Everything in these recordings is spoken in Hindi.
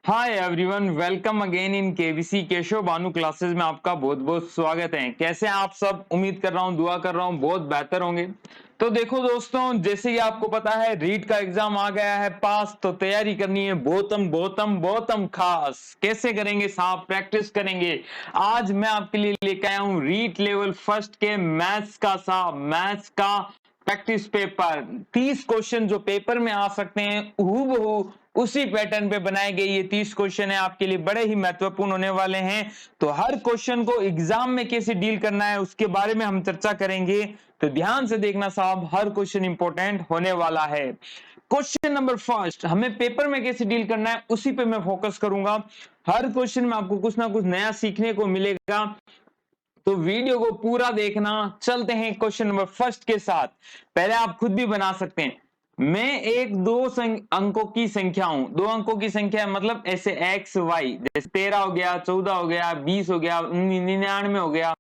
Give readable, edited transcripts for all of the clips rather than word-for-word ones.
Hi everyone, welcome again in KBC Keshav Bhanu classes में आपका बहुत बहुत स्वागत है। कैसे हैं आप सब? उम्मीद कर रहा हूं, दुआ कर रहा हूं बहुत बेहतर होंगे। तो देखो दोस्तों, जैसे कि आपको पता है रीट का एग्जाम आ गया है पास, तो तैयारी करनी है बहुतम बहुतम बहुतम खास। कैसे करेंगे साहब? प्रैक्टिस करेंगे। आज मैं आपके लिए लेकर आया हूं रीट लेवल फर्स्ट के मैथ्स का साहब, मैथ्स का प्रैक्टिस पेपर। 30 क्वेश्चन जो पेपर में आ सकते हैं हूबहू उसी पैटर्न पे बनाए गए ये 30 क्वेश्चन है, आपके लिए बड़े ही महत्वपूर्ण होने वाले हैं। तो हर क्वेश्चन को एग्जाम में कैसे डील करना है उसके बारे में हम चर्चा करेंगे। तो ध्यान से देखना साहब, हर क्वेश्चन इंपॉर्टेंट होने वाला है। क्वेश्चन नंबर फर्स्ट, हमें पेपर में कैसे डील करना है उसी पे मैं फोकस करूंगा। हर क्वेश्चन में आपको कुछ ना कुछ नया सीखने को मिलेगा, तो वीडियो को पूरा देखना। चलते हैं क्वेश्चन नंबर फर्स्ट के साथ। पहले आप खुद भी बना सकते हैं। मैं एक दो अंकों की संख्या हूं, दो अंकों की संख्या मतलब ऐसे एक्स वाई, जैसे 13 हो गया, 14 हो गया, 20 हो गया, 99 हो गया।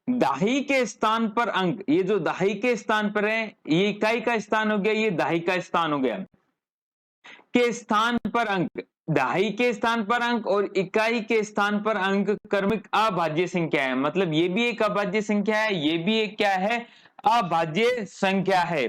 दाही के स्थान पर अंक, ये जो दाही के स्थान पर है ये इकाई का स्थान हो गया, ये दाही का स्थान हो गया। के स्थान पर अंक, दहाई के स्थान पर अंक और इकाई के स्थान पर अंक क्रमिक अभाज्य संख्या है। मतलब ये भी एक अभाज्य संख्या है, ये भी एक क्या है? अभाज्य संख्या है।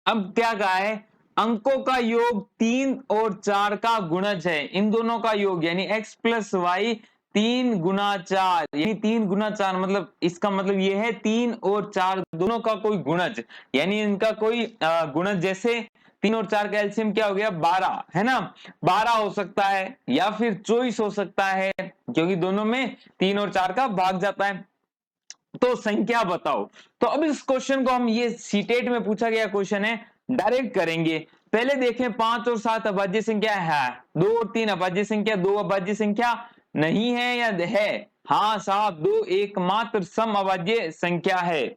अब क्या कहा है? अंकों का योग 3 और 4 का गुणज है। इन दोनों का योग यानी x प्लस वाई 3 गुना 4, यानी 3 गुना 4 मतलब इसका मतलब ये है 3 और 4 दोनों का कोई गुणज, यानी इनका कोई गुणज। जैसे 3 और 4 का एलसीएम क्या हो गया? 12 है ना। 12 हो सकता है या फिर 24 हो सकता है, क्योंकि दोनों में 3 और 4 का भाग जाता है। तो संख्या बताओ। तो अब इस क्वेश्चन को हम, ये सीटेट में पूछा गया क्वेश्चन है, डायरेक्ट करेंगे। पहले देखें 5 और 7 अभाज्य संख्या है, 2 और 3 अभाज्य संख्या, 2 अभाज्य संख्या नहीं है या है? हाँ साहब, 2 एकमात्र सम अभाज्य संख्या है।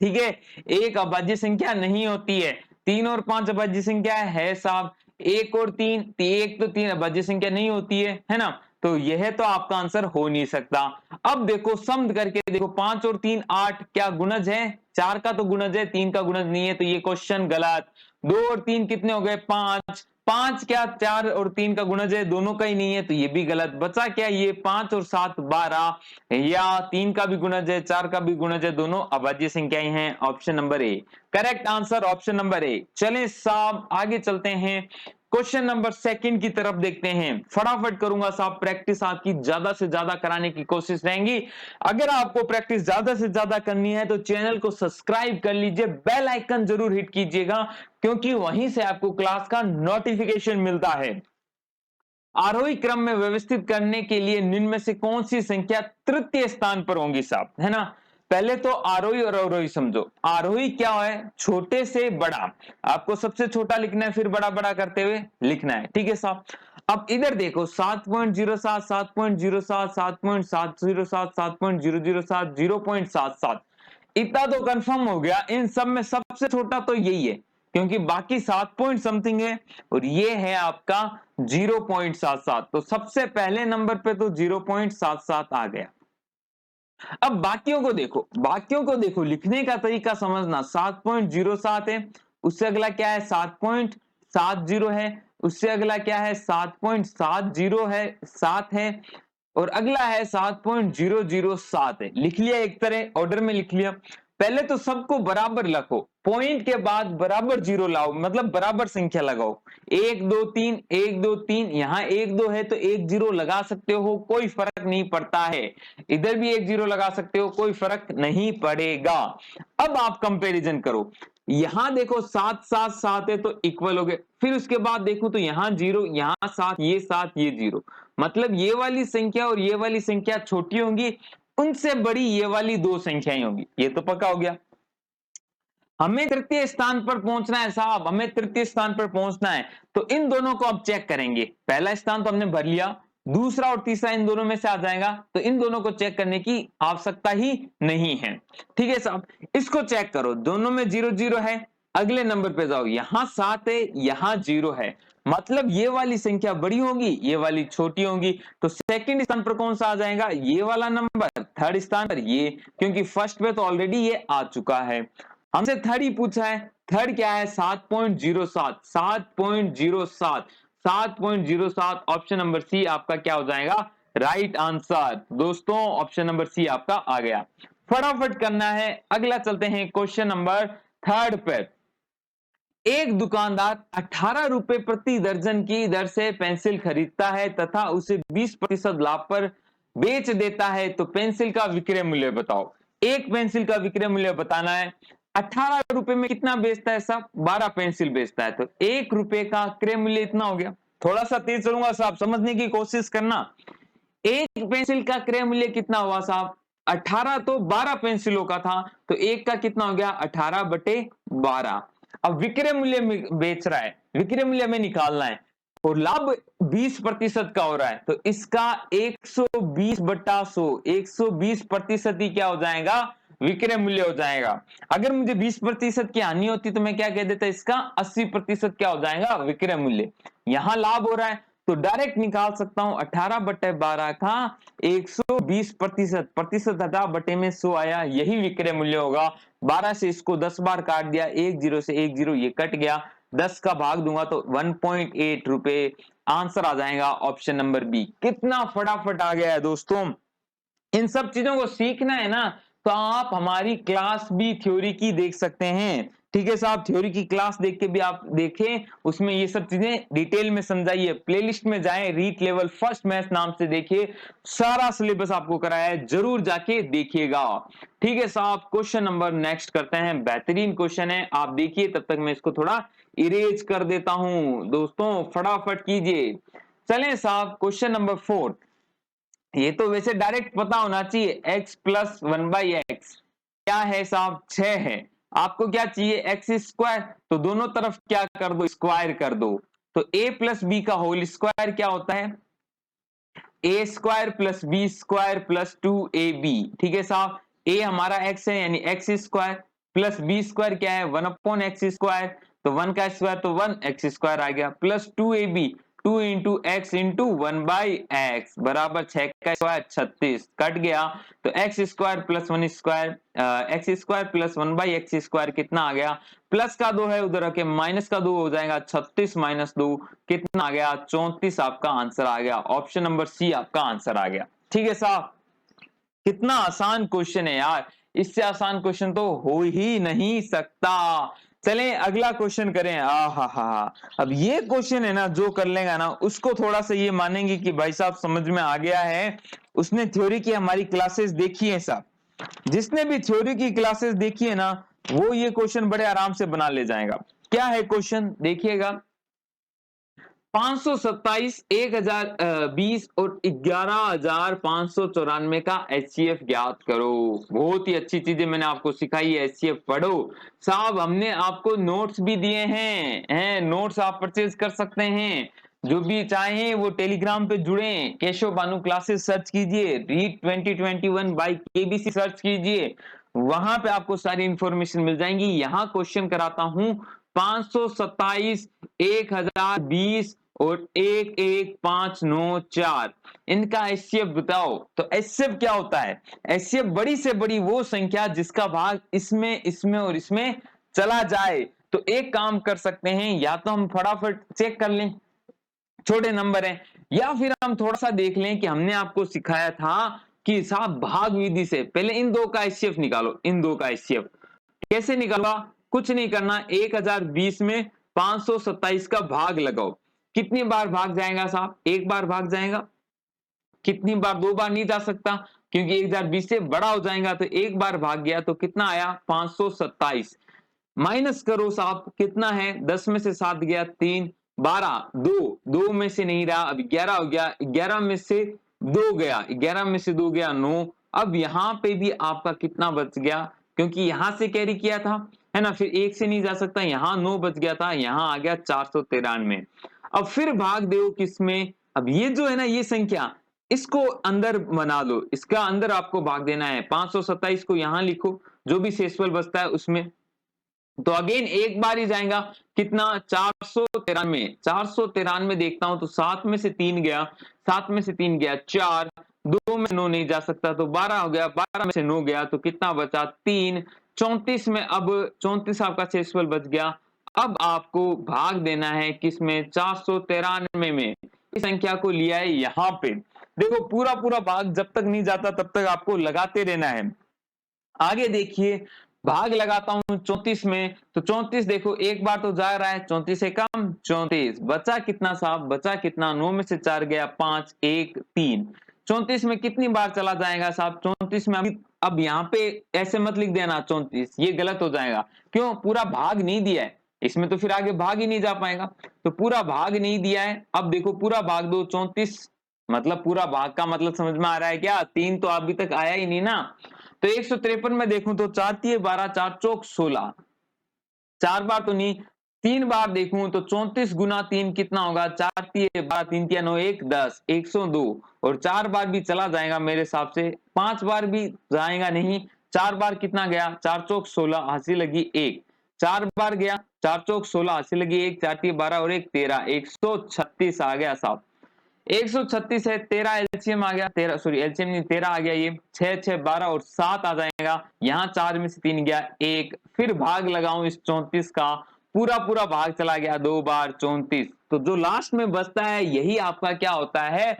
ठीक है, एक अभाज्य संख्या नहीं होती है। 3 और 5 अभाज्य संख्या है साहब, 1 और 3, एक तो 3 अभाज्य संख्या नहीं होती है ना। तो यह तो आपका आंसर हो नहीं सकता। अब देखो सम करके देखो, 5 और 3 8, क्या गुणज है? 4 का तो गुणज है, 3 का गुणज नहीं है, तो ये क्वेश्चन गलत। 2 और 3 कितने हो गए? 5। 5 क्या 4 और 3 का गुणज है? दोनों का ही नहीं है, तो ये भी गलत। बचा क्या? ये 5 और 7 12, या 3 का भी गुणज है, 4 का भी गुणज है, दोनों अभाज्य संख्याएं हैं। Option number A correct answer, option number A. चलें साहब आगे चलते हैं, क्वेश्चन नंबर सेकंड की तरफ देखते हैं। फटाफट करूंगा साहब, प्रैक्टिस आपकी ज्यादा से ज्यादा कराने की कोशिश रहेंगी। अगर आपको प्रैक्टिस ज्यादा से ज्यादा करनी है तो चैनल को सब्सक्राइब कर लीजिए, बेल आइकन जरूर हिट कीजिएगा, क्योंकि वहीं से आपको क्लास का नोटिफिकेशन मिलता है। आरोही क्रम में व्यवस्थित करने के लिए निम्न में से कौन सी संख्या तृतीय स्थान पर होंगी साहब, है ना। पहले तो आरोही और अवरोही समझो। आरोही क्या है? छोटे से बड़ा, आपको सबसे छोटा लिखना है फिर बड़ा बड़ा करते हुए लिखना है, ठीक है साहब। अब इधर देखो 7.07, 7.07, 7.707, 7.007, 0.77, इतना तो कंफर्म हो गया। इन सब में सबसे छोटा तो यही है, क्योंकि बाकी 7 पॉइंट समथिंग है और ये है आपका 0.77, तो सबसे पहले नंबर पे तो 0.77 आ गया। अब बाकियों को देखो, बाकियों को देखो, लिखने का तरीका समझना। 7.07 है, उससे अगला क्या है? 7.70 है, उससे अगला क्या है? 7.70 है, 7 है, और अगला है 7.007 है। लिख लिया, एक तरह ऑर्डर में लिख लिया। पहले तो सबको बराबर रखो, पॉइंट के बाद बराबर जीरो लाओ, मतलब बराबर संख्या लगाओ। 1 2 3, 1 2 3, यहां 1 2 है तो एक जीरो लगा सकते हो, कोई फर्क नहीं पड़ता है। इधर भी एक जीरो लगा सकते हो, कोई फर्क नहीं पड़ेगा। अब आप कंपैरिजन करो, यहां देखो 7 7 7 है तो इक्वल हो गए, फिर उसके बाद देखो तो यहां जीरो, यहां 7, ये 7, ये जीरो, मतलब ये वाली संख्या और ये वाली संख्या छोटी होंगी, उनसे बड़ी ये वाली दो संख्याएं होंगी, ये तो पक्का हो गया। हमें तृतीय स्थान पर पहुंचना है साहब, हमें तृतीय स्थान पर पहुंचना है, तो इन दोनों को अब चेक करेंगे। पहला स्थान तो हमने भर लिया, दूसरा और तीसरा इन दोनों में से आ जाएगा, तो इन दोनों को चेक करने की आवश्यकता ही नहीं है। ठीक है साहब, इसको चेक करो, दोनों में 0 0 है। अगले नंबर पे जाओ, यहां 7 है, यहां 0 है, मतलब ये वाली संख्या बड़ी होगी, ये वाली छोटी होगी, तो सेकंड स्थान पर कौन सा आ जाएगा? ये वाला नंबर। थर्ड स्थान पर ये, क्योंकि फर्स्ट पे तो ऑलरेडी ये आ चुका है। हमसे थर्ड ही पूछा है, थर्ड क्या है? 7.07, 7.07, 7.07। ऑप्शन नंबर सी आपका क्या हो जाएगा राइट आंसर। दोस्तों ऑप्शन नंबर सी आपका आ गया। फटाफट करना है, अगला चलते हैं क्वेश्चन नंबर 3 पर। एक दुकानदार 18 रुपए प्रति दर्जन की दर से पेंसिल खरीदता है तथा उसे 20% लाभ पर बेच देता है, तो पेंसिल का विक्रय मूल्य बताओ। एक पेंसिल का विक्रय मूल्य बताना है। 18 रुपए में कितना बेचता है साहब, 12 पेंसिल बेचता है, तो 1 रुपए का क्रय मूल्य इतना हो गया। थोड़ा सा तेज चलूंगा साहब, समझने की कोशिश करना। एक पेंसिल का क्रय मूल्य कितना हुआ साहब, 18 तो 12 पेंसिलों का था, तो एक का कितना हो गया 18/12। अब विक्रय मूल्य में बेच रहा है, विक्रय मूल्य में निकालना है, और लाभ 20% का हो रहा है, तो इसका 120/100, 120% ही क्या हो जाएगा विक्रय मूल्य हो जाएगा। अगर मुझे 20% की हानि होती तो मैं क्या कह देता, इसका 80% क्या हो जाएगा विक्रय मूल्य। यहां लाभ हो रहा है तो डायरेक्ट निकाल सकता हूं 18/12 का 120%, प्रतिशत हटा बटे में 100 आया, यही विक्रय मूल्य होगा। 12 से इसको 10 बार काट दिया, 1 0 से 1 0 ये कट गया, 10 का भाग दूंगा तो 1.8 रुपए आंसर आ जाएगा ऑप्शन नंबर बी। कितना फटाफट आ गया है दोस्तों। इन सब चीजों को सीखना है ना, तो आप हमारी क्लास भी थ्योरी की देख सकते हैं। ठीक है साहब, थ्योरी की क्लास देख के भी आप देखें, उसमें ये सब चीजें डिटेल में समझाइए। प्लेलिस्ट में जाएं, रीट लेवल फर्स्ट मैथ नाम से देखिए, सारा सिलेबस आपको कराया है, जरूर जाके देखिएगा। ठीक है साहब, क्वेश्चन नंबर नेक्स्ट करते हैं। बेहतरीन क्वेश्चन है, आप देखिए, तब तक मैं इसको थोड़ा इरेज कर देता हूं। दोस्तों फटाफट कीजिए। चलें साहब, क्वेश्चन नंबर 4। ये तो वैसे डायरेक्ट पता होना चाहिए, x प्लस 1/x क्या है साहब 6 है। आपको क्या चाहिए एक्स स्क्वायर, तो दोनों तरफ क्या कर दो स्क्वायर कर दो, तो a प्लस बी का होल स्क्वायर क्या होता है A square plus B square plus 2ab। ठीक है साहब, a हमारा x है यानी x square, plus B square क्या है 1/x स्क्वायर, तो 1 का स्क्वायर तो 1x स्क्वायर आ गया, plus 2ab 2 into x into 1/x बराबर 6 का स्क्वायर 36 कट गया, तो x square plus 1 square x square plus 1/x square कितना आ गया, प्लस का 2 है उधर रखे, माइनस का 2 हो जाएगा, 36 माइनस 2 कितना आ गया 34 आपका आंसर आ गया। ऑप्शन नंबर सी आपका आंसर आ गया। ठीक है साहब, कितना आसान क्वेश्चन है यार, इससे आसान क्वेश्चन तो हो ही नहीं सकता। चलें अगला क्वेश्चन करें। हा, अब ये क्वेश्चन है ना, जो कर लेगा ना उसको थोड़ा सा ये मानेंगे कि भाई साहब समझ में आ गया है, उसने थ्योरी की हमारी क्लासेस देखी है साहब। जिसने भी थ्योरी की क्लासेस देखी है ना, वो ये क्वेश्चन बड़े आराम से बना ले जाएगा। क्या है क्वेश्चन देखिएगा, 527, 1020 और 11,594 का एचसीएफ ज्ञात करो। बहुत ही अच्छी चीजें मैंने आपको सिखाई है, एचसीएफ पढ़ो साहब। हमने आपको नोट्स भी दिए हैं, नोट्स आप परचेज कर सकते हैं। जो भी चाहें वो टेलीग्राम पे जुड़े, केशव बानू क्लासेस सर्च कीजिए, रीड 2021 बाय केबीसी सर्च कीजिए, वहां पे आपको सारी इंफॉर्मेशन मिल जाएंगी। यहाँ क्वेश्चन कराता हूं 527, 1020 और 11594, इनका एचसीएफ बताओ। तो एचसीएफ क्या होता है, एचसीएफ बड़ी से बड़ी वो संख्या जिसका भाग इसमें इसमें और इसमें चला जाए। तो एक काम कर सकते हैं, या तो हम फटाफट चेक कर लें छोटे नंबर है, या फिर हम थोड़ा सा देख लें कि हमने आपको सिखाया था कि साहब भाग विधि से पहले इन दो का एचसीएफ निकालो। इन दो का एचसीएफ कैसे निकालवा, कुछ नहीं करना, 1020 में 527 का भाग लगाओ। कितनी बार भाग जाएगा साहब, एक बार भाग जाएगा। कितनी बार, दो बार नहीं जा सकता क्योंकि 1020 से बड़ा हो जाएगा, तो एक बार भाग गया तो कितना आया 527। माइनस करो साहब, कितना है 10 में से 7 गया 3, 12, 2 में से नहीं रहा, अब 11 हो गया, 11 में से 2 गया, 11 में से 2 गया 9। अब यहां पे भी आपका कितना बच गया, क्योंकि यहां से कैरी किया था है ना, फिर एक से नहीं जा सकता, यहां 9 बच गया था, यहां आ गया 493। अब फिर भाग दो किसमें, अब ये जो है ना ये संख्या, इसको अंदर बना लो, इसका अंदर आपको भाग देना है। 527 को यहां लिखो, जो भी शेषफल बचता है उसमें, तो अगेन एक बार ही जाएगा, कितना 493। 493 देखता हूं तो 7 में से 3 गया, 7 में से 3 गया 4, 2 में 9 नहीं जा सकता तो 12 हो गया, 12 में से 9 गया तो कितना बचा 3, 34 में अब 34 आपका शेषफल बच गया अब आपको भाग देना है किसमें, 493 में। इस संख्या को लिया है यहाँ पे। देखो पूरा पूरा भाग जब तक नहीं जाता तब तक आपको लगाते रहना है। आगे देखिए, भाग लगाता हूं 34 में, तो 34 देखो एक बार तो जा रहा है, 34 से कम 34, बचा कितना साहब, बचा कितना, 9 में से 4 गया 5, 1 3, 34 में कितनी बार चला जाएगा साहब, 34 में अभी, अब यहाँ पे ऐसे मत लिख देना 34, ये गलत हो जाएगा। क्यों, पूरा भाग नहीं दिया है इसमें, तो फिर आगे भाग ही नहीं जा पाएगा। तो पूरा भाग नहीं दिया है, अब देखो पूरा भाग दो, 34 मतलब पूरा भाग का मतलब समझ में आ रहा है क्या, 3 तो अभी तक आया ही नहीं ना। तो 153 में देखूं तो 4 तिये 12, 4 चौक 16, 4 बार तो नहीं, 3 बार देखूं तो 34 गुना 3 कितना होगा, 4 तिये 12, 3 तिया 9, 1 10, 102, और 4 बार भी चला जाएगा मेरे हिसाब से, 5 बार भी जाएगा नहीं, 4 बार कितना गया, 4 चौक 16, हंसी लगी 1, 4 बार गया, 4 चौक 16, हंसी लगी 1, 4 तिये 12 और 1 13, 136 आ गया साहब। 136 है, 13 एलसीएम आ गया, 13 सॉरी एलसीएम नहीं 13 आ गया, ये 6 6 12 और 7 आ जाएगा, यहाँ 4 में से 3 गया 1, फिर भाग लगाऊं इस 34 का, पूरा पूरा भाग चला गया 2 बार 34, तो जो लास्ट में बचता है यही आपका क्या होता है,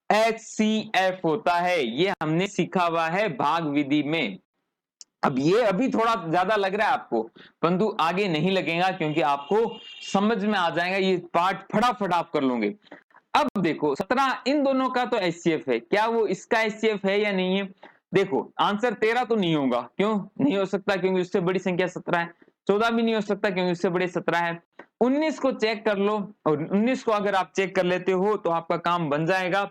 HCF होता है। ये हमने सीखा हुआ है भाग विधि में। अब ये अभी थोड़ा ज्यादा लग रहा है आपको, परंतु आगे नहीं लगेगा क्योंकि आपको समझ में आ जाएगा, ये पार्ट फटाफट आप कर लोगे। अब देखो 17 इन दोनों का तो एचसीएफ है, क्या वो इसका एचसीएफ है या नहीं है। देखो आंसर 13 तो नहीं होगा, क्यों नहीं हो सकता, क्योंकि उससे बड़ी संख्या 17 है। 14 भी नहीं हो सकता क्योंकि उससे बड़े 17 है। 19 को चेक कर लो, और 19 को अगर आप चेक कर लेते हो तो आपका काम बन जाएगा।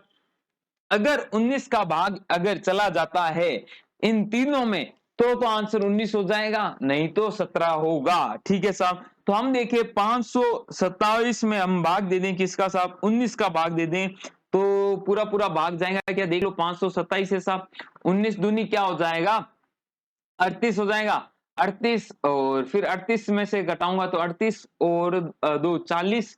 अगर 19 का भाग अगर चला जाता है इन तीनों में तो आंसर 19 हो जाएगा, नहीं तो 17 होगा। ठीक है साहब, तो हम देखें 527 में हम भाग दे दें किसका साहब, 19 का भाग दे दें तो पूरा पूरा भाग जाएगा क्या, देख लो 527 है साहब, 19 दूनी क्या हो जाएगा, 38 हो जाएगा, 38 और फिर 38 में से घटाऊंगा तो 38 और 2 40,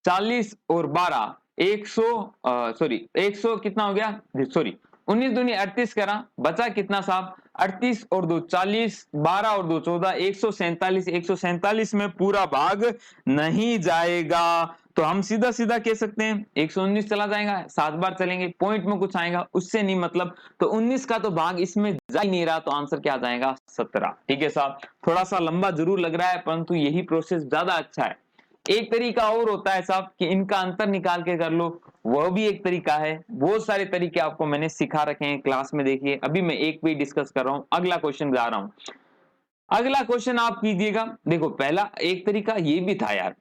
40 और 12 100 सॉरी 100 कितना हो गया, सॉरी 19 दूनी 38 करा, बचा कितना साहब, 38 और 2 40, 12 और 2 14, 147, 147 में पूरा भाग नहीं जाएगा, तो हम सीधा सीधा कह सकते हैं 119 चला जाएगा, 7 बार चलेंगे पॉइंट में कुछ आएगा उससे नहीं मतलब, तो 19 का तो भाग इसमें जा ही नहीं रहा, तो आंसर क्या आ जाएगा 17। ठीक है साहब, थोड़ा सा लंबा जरूर लग रहा है परंतु यही प्रोसेस ज्यादा अच्छा है। एक तरीका और होता है साहब कि इनका अंतर निकाल के कर लो, वह भी एक तरीका है। बहुत सारे तरीके आपको मैंने सिखा रखे हैं क्लास में, देखिए अभी मैं एक भी डिस्कस कर रहा हूं, अगला क्वेश्चन जा रहा हूं। अगला क्वेश्चन आप कीजिएगा, देखो पहला एक तरीका ये भी था यार,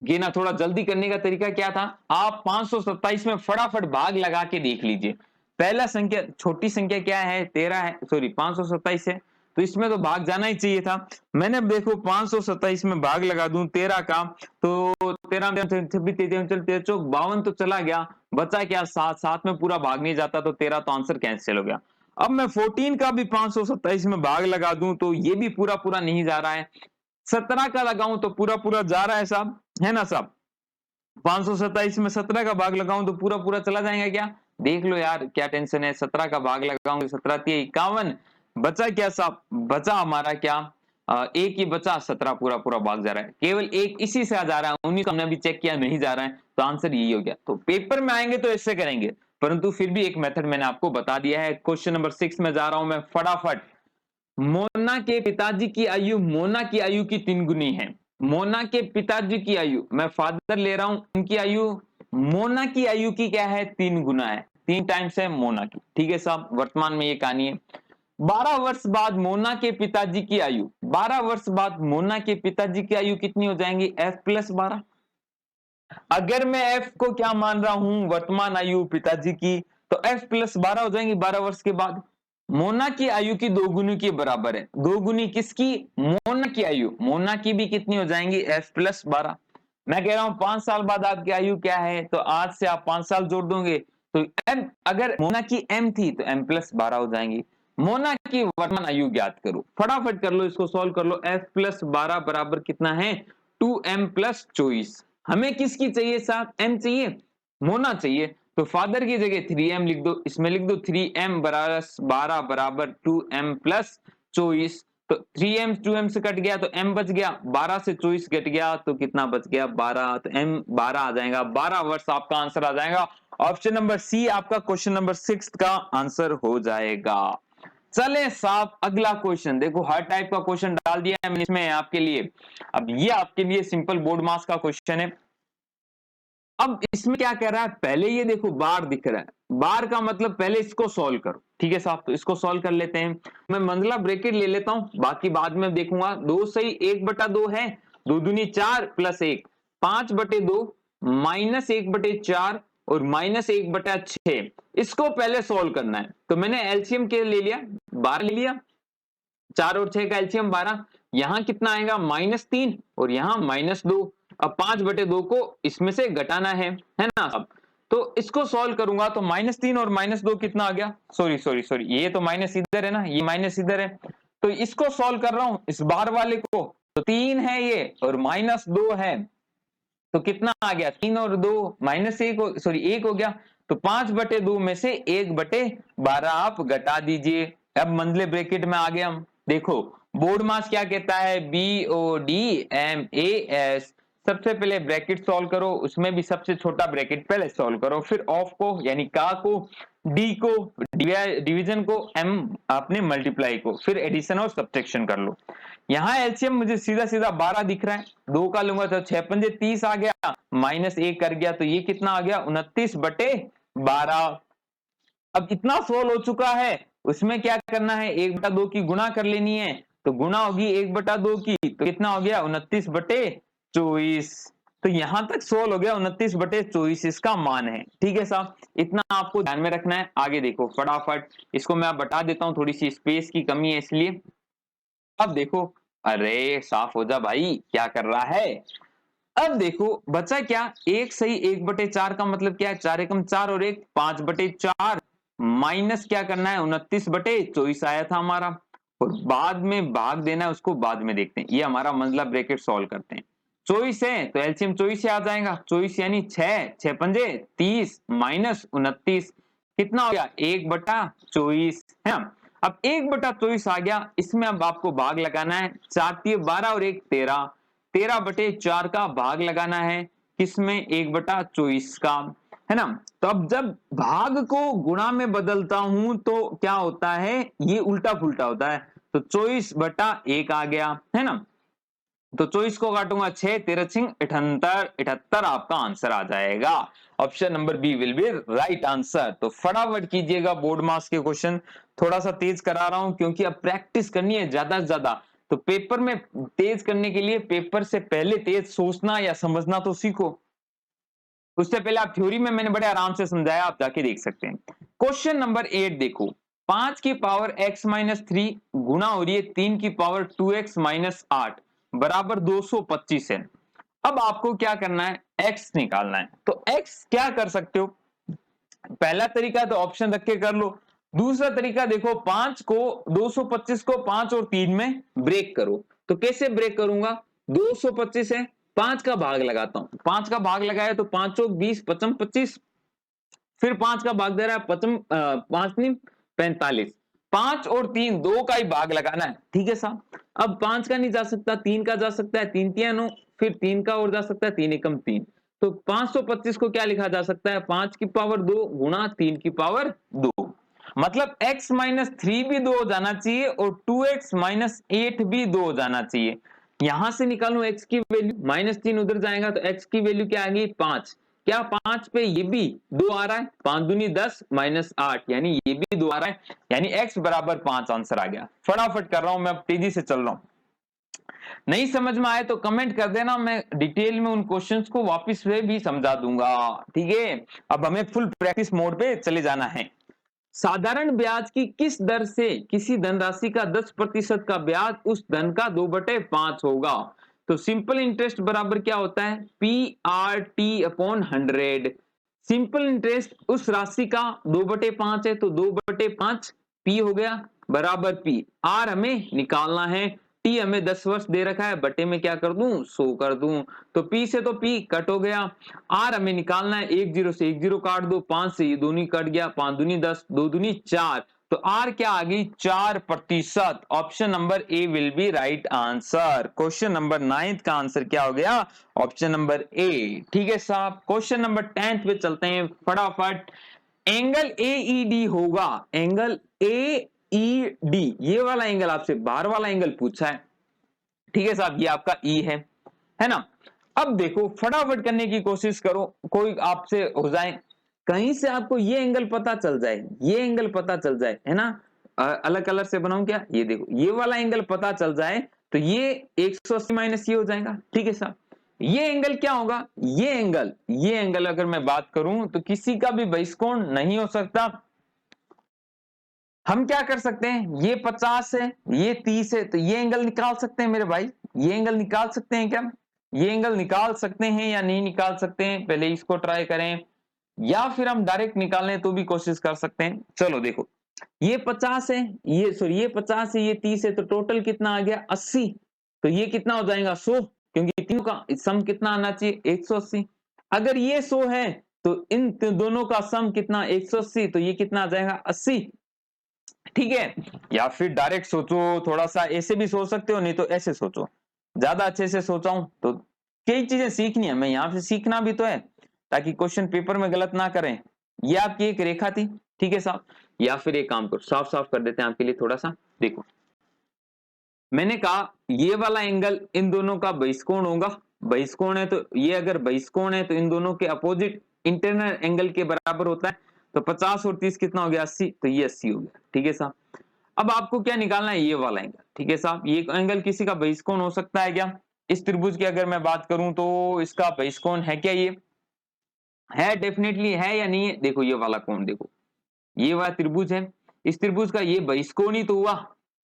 ये ना थोड़ा जल्दी करने का तरीका क्या था, आप 527 में फटाफट भाग लगा के देख लीजिए। पहला संख्या छोटी संख्या क्या है, 13 है, सॉरी 527 है, तो इसमें तो भाग जाना ही चाहिए था। मैंने अब देखो 527 में भाग लगा दूं 13 का, तो 13 13 चौक 52 तो चला गया, बचा क्या 7, 7 में पूरा भाग नहीं जाता तो 13, तो आंसर कैंसिल हो गया। अब मैं 14 का भी 527 में भाग लगा दूं तो ये भी पूरा पूरा नहीं जा रहा है, 17 का लगाऊं तो पूरा पूरा जा रहा है साहब, है ना साहब, 527 में 17 का भाग लगाऊं तो पूरा पूरा चला जाएगा क्या, देख लो यार क्या टेंशन है, 17 का भाग लगाऊंगे 17 51, बचा क्या साहब, बचा हमारा क्या, एक ही बचा, 17 पूरा पूरा भाग जा रहा है, केवल एक इसी से आ जा रहा है, 19 हमने अभी चेक किया नहीं जा रहा है, तो आंसर यही हो गया। तो पेपर में आएंगे तो इससे करेंगे, परंतु फिर भी एक मेथड मैंने आपको बता दिया है। क्वेश्चन नंबर 6 में जा रहा हूं मैं फटाफट। मोना के पिताजी की आयु मोना की आयु की 3 गुनी है। मोना के पिताजी की आयु, मैं फादर ले रहा हूं, उनकी आयु मोना की आयु की क्या है, 3 गुना है, 3 टाइम्स है मोना की। ठीक है साहब, वर्तमान में ये कहानी है। 12 वर्ष बाद मोना के पिताजी की आयु, 12 वर्ष बाद मोना के पिताजी की आयु कितनी हो जाएंगी, f प्लस 12। अगर मैं f को क्या मान रहा हूं, वर्तमान आयु पिताजी की, तो f प्लस 12 हो जाएंगी 12 वर्ष के बाद। मोना की आयु की 2 गुनी के बराबर है, 2 गुनी किसकी, मोना की आयु, मोना की भी कितनी हो जाएंगी, f प्लस 12। मैं कह रहा हूं 5 साल बाद आपकी आयु क्या है, तो आज से आप 5 साल जोड़ दोगे तो m, अगर मोना की m थी तो m प्लस 12 हो जाएंगी। मोना की वर्तमान आयु ज्ञात करो, फटाफट कर लो, इसको सॉल्व कर लो, f प्लस 12 बराबर कितना है, 2m प्लस 24। हमें किसकी चाहिए साहब, m चाहिए, मोना चाहिए, तो फादर की जगह 3m लिख दो, इसमें लिख दो 3m बराबर 12 बराबर 2m प्लस 24। तो 3m 2m से कट गया तो m बच गया, 12 से 24 कट गया तो कितना बच गया 12, तो m 12 आ जाएगा, 12 वर्ष आपका आंसर आ जाएगा। ऑप्शन नंबर सी आपका क्वेश्चन नंबर 6 का आंसर हो जाएगा। चले साहब अगला क्वेश्चन, देखो हर टाइप का क्वेश्चन डाल दिया है मैंने इसमें आपके लिए। अब ये आपके लिए सिंपल बोर्ड मास का क्वेश्चन है। अब इसमें क्या कह रहा है, पहले ये देखो बार दिख रहा है, बार का मतलब पहले इसको सॉल्व करो, ठीक है साहब। तो इसको सॉल्व कर लेते हैं, मैं मंझला ब्रैकेट ले लेता हूं, बाकी बाद में देखूंगा। 2 सही 1/2 है, 2 दूनी 4 प्लस 1 5/2 माइनस 1/4 और माइनस 1/6। इसको पहले सॉल्व करना है, तो मैंने एलसीएम के ले लिया, 12 ले लिया, 4 और 6 का एलसीएम 12, यहां कितना आएगा -3 और यहां -2। अब 5/2 को इसमें से घटाना है ना। अब तो इसको सॉल्व करूंगा तो -3 और -2 कितना आ गया, सॉरी ये तो माइनस इधर है ना, ये माइनस इधर है, तो इसको सॉल्व कर रहा हूं इस बार वाले को, तो 3 है ये और -2 है, तो कितना आ गया 3 और 2 -1 सॉरी 1 हो गया, तो 5/2 में से 1/12 आप घटा दीजिए। अब मंझले ब्रैकेट में आ गए हम, देखो बोर्ड मास क्या कहता है, BOD सबसे पहले ब्रैकेट सॉल्व करो, उसमें भी सबसे छोटा ब्रैकेट पहले सॉल्व करो, फिर ऑफ को यानी का को, डी को डिवीजन को, एम आपने मल्टीप्लाई को, फिर एडिशन और सब्ट्रैक्शन कर लो। यहां एलसीएम मुझे सीधा सीधा 12 दिख रहा है, 2 का लूंगा तो 6 पंजे 30 आ गया, -1 कर गया तो ये कितना आ गया 29/12। अब इतना सोल्व हो चुका है, उसमें क्या करना है 1/2 की गुणा कर लेनी है, तो गुणा होगी 1/2 की, तो कितना हो गया 29/24। तो यहां तक सोल्व हो गया 29/24 इसका मान है, ठीक है साहब। इतना आपको ध्यान में रखना है। आगे देखो फटाफट, इसको मैं बता देता हूं, थोड़ी सी स्पेस की कमी है इसलिए। अब देखो, अरे साफ हो जा भाई, क्या कर रहा है। अब देखो बचा क्या, 1 सही 1/4 का मतलब क्या है, 4 एकम 4 और 1 5/4 माइनस क्या करना है 29/24 आया था हमारा, और बाद में भाग देना है, उसको बाद में देखते हैं। ये हमारा मंझला ब्रैकेट सॉल्व करते हैं। 24 है तो एलसीएम 24 से आ जाएगा, 24 यानी 6 पंजे 30 माइनस 29 कितना हो गया 1/24 है ना। अब 1/24 आ गया, इसमें अब आपको भाग लगाना है, 4 12 और 1 13, 13/4 का भाग लगाना है किसमें 1/24 का, है ना। तो अब जब भाग को गुणा में बदलता हूं तो क्या होता है, ये उल्टा पुल्टा होता है, तो 24/1 आ गया, है ना। तो 24 को काटूंगा 6 13 78, 78 आपका आंसर आ जाएगा। Option number B will be right answer. तो फटाफट कीजिएगा बोर्ड मास के क्वेश्चन, थोड़ा सा तेज करा रहा हूं क्योंकि अब प्रैक्टिस करनी है ज्यादा से ज्यादा। तो पेपर में तेज करने के लिए पेपर से पहले तेज सोचना या समझना तो सीखो, उससे पहले आप थ्योरी में मैंने बड़े आराम से समझाया, आप जाके देख सकते हैं। क्वेश्चन नंबर 8 देखो, 5 की पावर x-3 गुणा हो रही है 3 की पावर 2x-8 बराबर 225 है। अब आपको क्या करना है, x निकालना है। तो x क्या कर सकते हो, पहला तरीका तो ऑप्शन रख के कर लो, दूसरा तरीका देखो 5 को 225 को 5 और 3 में ब्रेक करो। तो कैसे ब्रेक करूंगा, 225 है, 5 का भाग लगाता हूं, 5 का भाग लगाया तो 5 चौक 20 पचम 25, फिर 5 का भाग दे रहा है पचम 5 नहीं 45, 5 और 3 दो का ही भाग लगाना है, ठीक है साहब। अब 5 का नहीं जा सकता, 3 का जा सकता है, 3 3 9, फिर 3 का और जा सकता है, 3 एकम 3, तो 525 को क्या लिखा जा सकता है 5 की पावर 2 गुणा 3 की पावर 2, मतलब x-3 भी 2 हो जाना चाहिए और 2x-8 भी 2 हो जाना चाहिए। यहां से निकालू x की वैल्यू, -3 उधर जाएगा तो x की वैल्यू क्या आएगी 5, क्या 5 पे ये भी 2 आ रहा है, 5 दूनी 10 -8 यानी ये भी 2 आ रहा है, यानी x बराबर 5 आंसर आ गया। फटाफट कर रहा हूं मैं, अब तेजी से चल रहा हूं, नहीं समझ में आए तो कमेंट कर देना, मैं डिटेल में उन क्वेश्चंस को वापस से भी समझा दूंगा, ठीक है। अब हमें फुल प्रैक्टिस मोड पे चले जाना है। साधारण ब्याज की किस दर से किसी धनराशि का 10% का ब्याज उस धन का 2/5 होगा। तो सिंपल इंटरेस्ट बराबर क्या होता है PRT/100। सिंपल इंटरेस्ट उस राशि का 2/5 है तो 2/5 P हो गया बराबर P। R हमें निकालना है, टी हमें 10 वर्ष दे रखा है, बटे में क्या कर दूं 100 कर दूं, तो पी से तो पी कट हो गया। आर हमें निकालना है, 1 0 से 1 0 काट दो, 5 से ये दोनों कट गया, 5 दूनी 10 2 दूनी 4, तो आर क्या आ गई 4%। Option number A will be right answer. Question number 9 का आंसर क्या हो गया? Option number A. ठीक है साहब, क्वेश्चन नंबर 10 पे चलते हैं फटाफट। एंगल एईडी होगा, एंगल एईडी, ये वाला एंगल आपसे बाहर वाला एंगल पूछा है। ठीक है साहब, ये आपका ई है ना। अब देखो फटाफट करने की कोशिश करो, कोई आपसे हो जाए, कहीं से आपको ये एंगल पता चल जाए, ये एंगल पता चल जाए, है ना। अलग कलर से बनाऊं क्या? ये देखो, ये वाला एंगल पता चल जाए तो ये 180 माइनस ये हो जाएगा। ठीक है साहब, ये एंगल क्या होगा? ये एंगल अगर मैं बात करूं तो किसी का भी बहिष्कोण नहीं हो सकता। हम क्या कर सकते हैं, ये 50 है, ये 30 है, तो ये एंगल निकाल सकते हैं मेरे भाई, ये एंगल निकाल सकते हैं क्या? ये एंगल निकाल सकते हैं या नहीं निकाल सकते हैं? पहले इसको ट्राई करें, या फिर हम डायरेक्ट निकालने तो भी कोशिश कर सकते हैं। चलो देखो, ये 50 है, ये सॉरी ये 50 है, ये 30 है, तो टोटल कितना आ गया? 80। तो ये कितना हो जाएगा? 100, क्योंकि तीनों का सम कितना आना चाहिए? 180। अगर ये 100 है तो इन दोनों का सम कितना? 180, तो ये कितना आ जाएगा? 80। ठीक है, या फिर डायरेक्ट सोचो, थोड़ा सा ऐसे भी सोच सकते हो, नहीं तो ऐसे सोचो, ज्यादा अच्छे से सोचा हूं तो कई चीजें सीखनी है, मैं यहां से सीखना भी तो है ताकि क्वेश्चन पेपर में गलत ना करें। ये आपकी एक रेखा थी, ठीक है साहब। या फिर एक काम करो, साफ साफ कर देते हैं आपके लिए थोड़ा सा। देखो, मैंने कहा ये वाला एंगल इन दोनों का बहिष्कोण होगा, बहिष्कोण है तो ये अगर बहिष्कोण है तो इन दोनों के अपोजिट इंटरनल एंगल के बराबर होता है। तो 50 और 30 कितना हो गया? 80, तो ये 80 हो गया। ठीक है साहब, अब आपको क्या निकालना है? ये वाला एंगल। ठीक है साहब, ये एंगल किसी का बहिष्कोण हो सकता है क्या? इस त्रिभुज की अगर मैं बात करूं तो इसका बहिष्कोण है क्या? ये है, डेफिनेटली है या नहीं है? देखो ये वाला कोण, देखो ये वाला त्रिभुज है, इस त्रिभुज का ये बहिष्कोण ही तो हुआ।